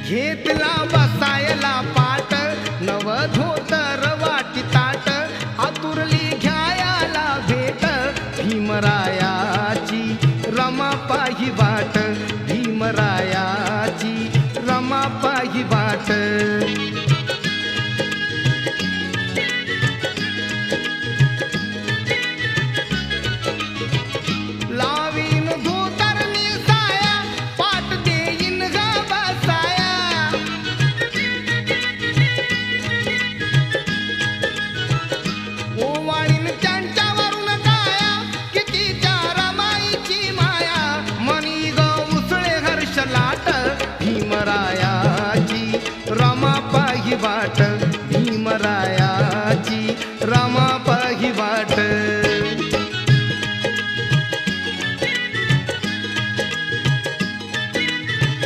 घेतला बसायला पाट, नव धोतर वाटी ताट, आतुरली घ्यायाला भेट, भीमरायाची रमा पाही वाट, भीमरायाची रमा पाही वाट. लावीन धोतर निसाया, पाट देईन ग बसाया. ओवाळीन त्यांच्यावरून काया, कितीच्या रमाईची माया, मनी ग उसळे हर्ष लाट,